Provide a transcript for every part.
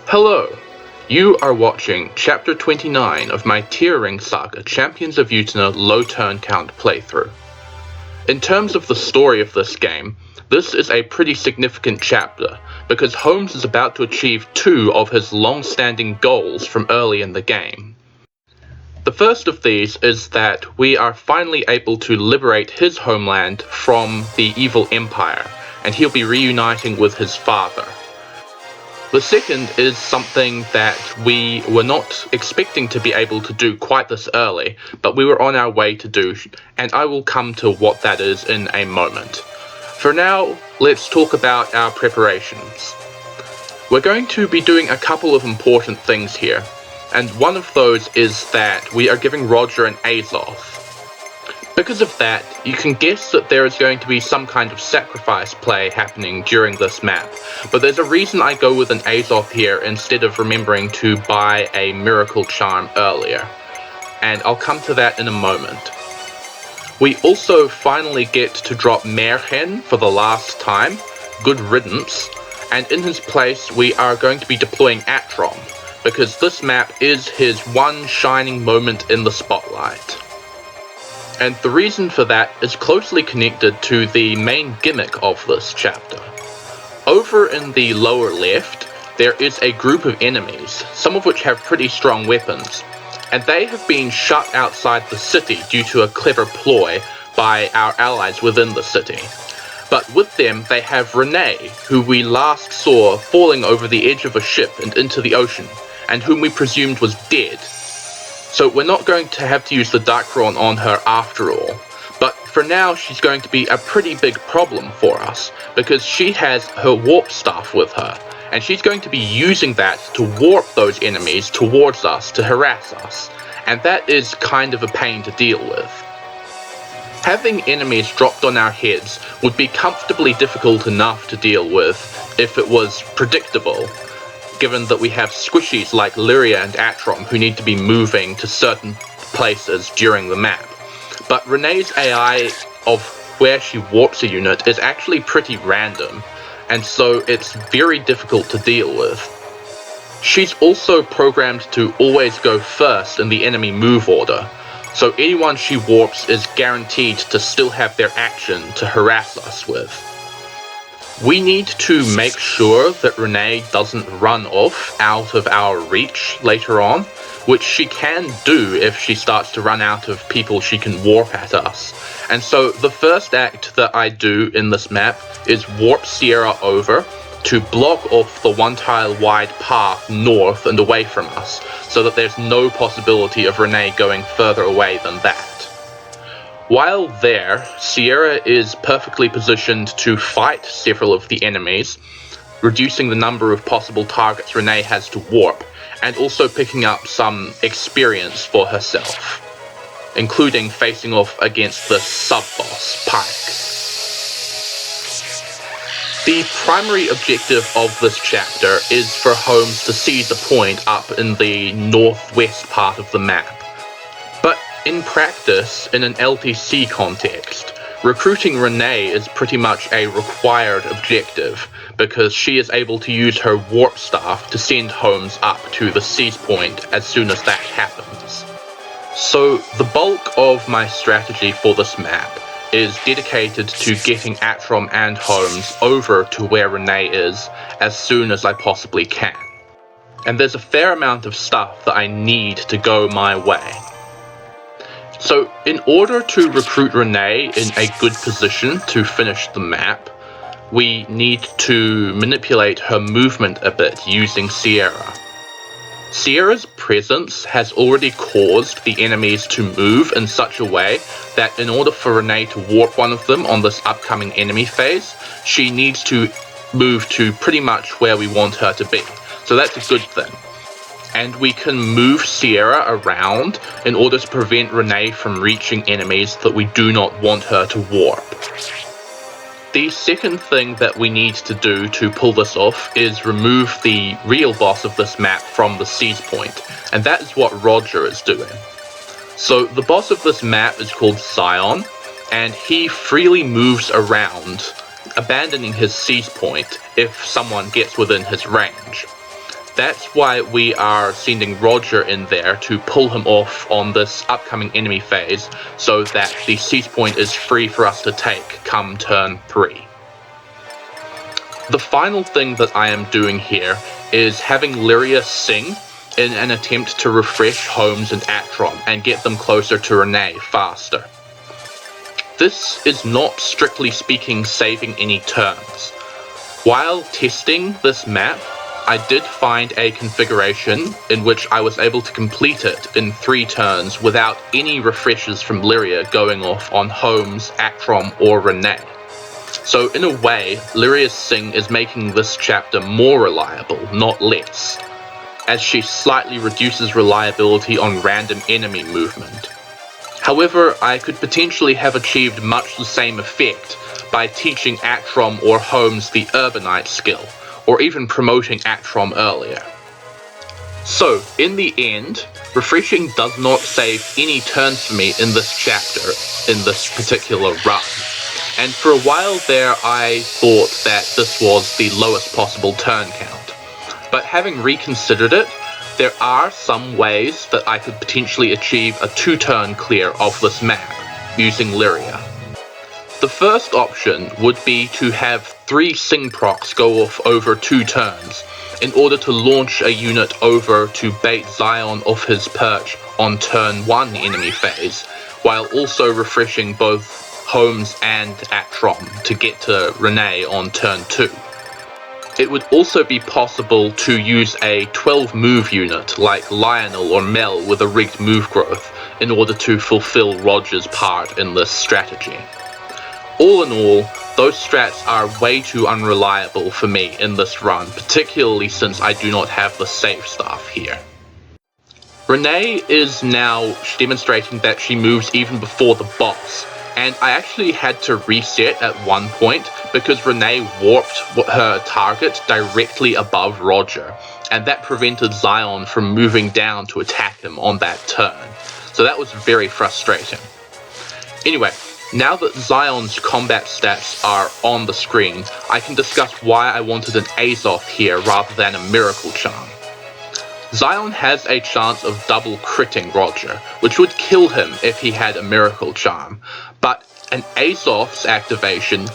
Hello! You are watching Chapter 29 of my TearRing Saga Champions of Utena low turn count playthrough. In terms of the story of this game, this is a pretty significant chapter, because Holmes is about to achieve two of his long-standing goals from early in the game. The first of these is that we are finally able to liberate his homeland from the evil empire, and he'll be reuniting with his father. The second is something that we were not expecting to be able to do quite this early, but we were on our way to do, and I will come to what that is in a moment. For now, let's talk about our preparations. We're going to be doing a couple of important things here, and one of those is that we are giving Roger an Azoth. Because of that, you can guess that there is going to be some kind of sacrifice play happening during this map, but there's a reason I go with an Azoth here instead of remembering to buy a Miracle Charm earlier, and I'll come to that in a moment. We also finally get to drop Merhen for the last time, good riddance, and in his place we are going to be deploying Atrom, because this map is his one shining moment in the spotlight. And the reason for that is closely connected to the main gimmick of this chapter. Over in the lower left, there is a group of enemies, some of which have pretty strong weapons, and they have been shut outside the city due to a clever ploy by our allies within the city. But with them, they have Renee, who we last saw falling over the edge of a ship and into the ocean, and whom we presumed was dead. So we're not going to have to use the Darkron on her after all, but for now she's going to be a pretty big problem for us, because she has her warp staff with her, and she's going to be using that to warp those enemies towards us to harass us, and that is kind of a pain to deal with. Having enemies dropped on our heads would be comfortably difficult enough to deal with if it was predictable, given that we have squishies like Lyria and Atrom who need to be moving to certain places during the map. But Renee's AI of where she warps a unit is actually pretty random, and so it's very difficult to deal with. She's also programmed to always go first in the enemy move order, so anyone she warps is guaranteed to still have their action to harass us with. We need to make sure that Renee doesn't run off out of our reach later on, which she can do if she starts to run out of people she can warp at us. And so the first act that I do in this map is warp Sierra over to block off the one tile wide path north and away from us, so that there's no possibility of Renee going further away than that. While there, Sierra is perfectly positioned to fight several of the enemies, reducing the number of possible targets Renee has to warp, and also picking up some experience for herself, including facing off against the sub-boss, Pike. The primary objective of this chapter is for Holmes to seize a point up in the northwest part of the map. But in practice, in an LTC context, recruiting Renee is pretty much a required objective, because she is able to use her warp staff to send Holmes up to the seize point as soon as that happens. So the bulk of my strategy for this map is dedicated to getting Atrom and Holmes over to where Renee is as soon as I possibly can. And there's a fair amount of stuff that I need to go my way. So in order to recruit Renee in a good position to finish the map, we need to manipulate her movement a bit using Sierra. Sierra's presence has already caused the enemies to move in such a way that in order for Renee to warp one of them on this upcoming enemy phase, she needs to move to pretty much where we want her to be. So that's a good thing. And we can move Sierra around in order to prevent Renee from reaching enemies that we do not want her to warp. The second thing that we need to do to pull this off is remove the real boss of this map from the seize point, and that is what Roger is doing. So the boss of this map is called Scion, and he freely moves around, abandoning his seize point if someone gets within his range. That's why we are sending Roger in there to pull him off on this upcoming enemy phase, so that the seize point is free for us to take come turn 3. The final thing that I am doing here is having Lyria sing in an attempt to refresh Holmes and Atrom and get them closer to Renee faster. This is not strictly speaking saving any turns. While testing this map, I did find a configuration in which I was able to complete it in 3 turns without any refreshes from Lyria going off on Holmes, Atrom, or Renee. So in a way, Lyria's Sing is making this chapter more reliable, not less, as she slightly reduces reliability on random enemy movement. However, I could potentially have achieved much the same effect by teaching Atrom or Holmes the Urbanite skill, or even promoting Atrom earlier. So, in the end, refreshing does not save any turns for me in this chapter, in this particular run. And for a while there I thought that this was the lowest possible turn count. But having reconsidered it, there are some ways that I could potentially achieve a 2-turn clear of this map, using Lyria. The first option would be to have 3 Sing procs go off over 2 turns, in order to launch a unit over to bait Zion off his perch on turn 1 enemy phase, while also refreshing both Holmes and Atrom to get to Renee on turn 2. It would also be possible to use a 12 move unit like Lionel or Mel with a rigged move growth in order to fulfill Roger's part in this strategy. All in all, those strats are way too unreliable for me in this run, particularly since I do not have the save staff here. Renee is now demonstrating that she moves even before the boss, and I actually had to reset at one point because Renee warped her target directly above Roger, and that prevented Zion from moving down to attack him on that turn. So that was very frustrating. Anyway, now that Zion's combat stats are on the screen, I can discuss why I wanted an Azoth here rather than a Miracle Charm. Zion has a chance of double critting Roger, which would kill him if he had a Miracle Charm, but an Azoth's activation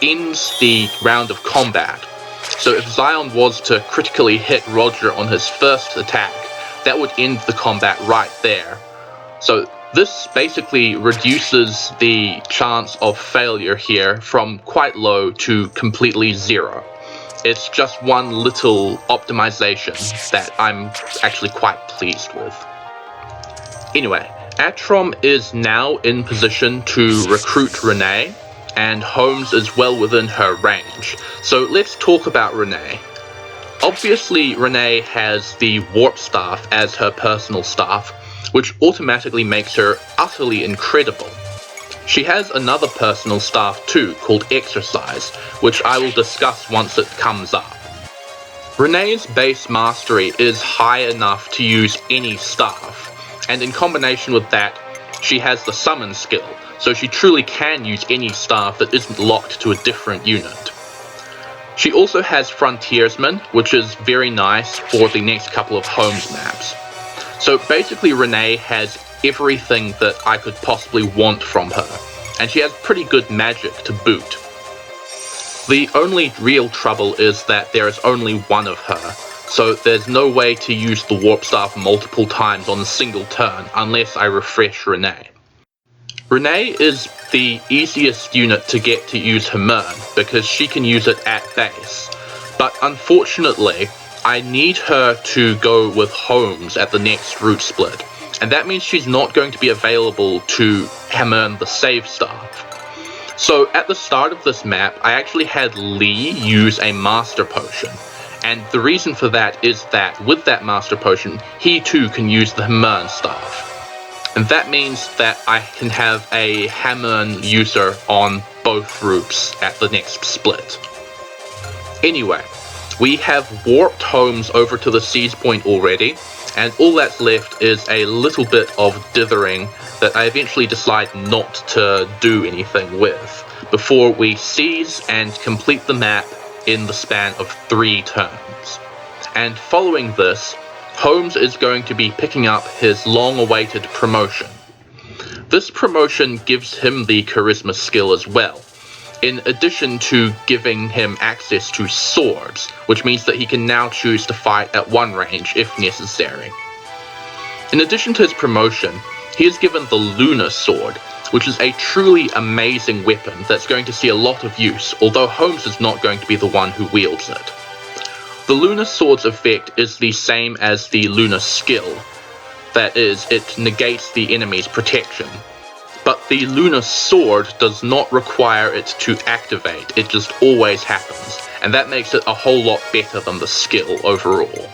ends the round of combat. So if Zion was to critically hit Roger on his first attack, that would end the combat right there. So this basically reduces the chance of failure here from quite low to completely 0. It's just one little optimization that I'm actually quite pleased with. Anyway, Atrom is now in position to recruit Renee, and Holmes is well within her range. So let's talk about Renee. Obviously, Renee has the Warp Staff as her personal staff, which automatically makes her utterly incredible. She has another personal staff too, called Exercise, which I will discuss once it comes up. Renee's base mastery is high enough to use any staff, and in combination with that, she has the summon skill, so she truly can use any staff that isn't locked to a different unit. She also has Frontiersman, which is very nice for the next couple of Holmes maps. So basically Renee has everything that I could possibly want from her, and she has pretty good magic to boot. The only real trouble is that there is only one of her, so there's no way to use the Warp Staff multiple times on a single turn unless I refresh Renee. Renee is the easiest unit to get to use Hermern because she can use it at base, but unfortunately I need her to go with Holmes at the next route split, and that means she's not going to be available to Hermern the save staff. So at the start of this map, I actually had Lee use a Master Potion, and the reason for that is that with that Master Potion, he too can use the Hermern staff. And that means that I can have a Hermern user on both routes at the next split. Anyway, we have warped Holmes over to the seize point already, and all that's left is a little bit of dithering that I eventually decide not to do anything with, before we seize and complete the map in the span of 3 turns. and following this, Holmes is going to be picking up his long-awaited promotion. This promotion gives him the charisma skill as well, in addition to giving him access to swords, which means that he can now choose to fight at one range if necessary. In addition to his promotion, he is given the Lunar Sword, which is a truly amazing weapon that's going to see a lot of use, although Holmes is not going to be the one who wields it. The Lunar Sword's effect is the same as the Lunar Skill, that is, it negates the enemy's protection. But the Lunar Sword does not require it to activate, it just always happens, and that makes it a whole lot better than the skill overall.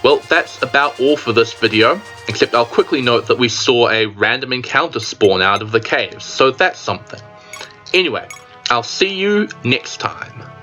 Well, that's about all for this video, except I'll quickly note that we saw a random encounter spawn out of the caves, so that's something. Anyway, I'll see you next time.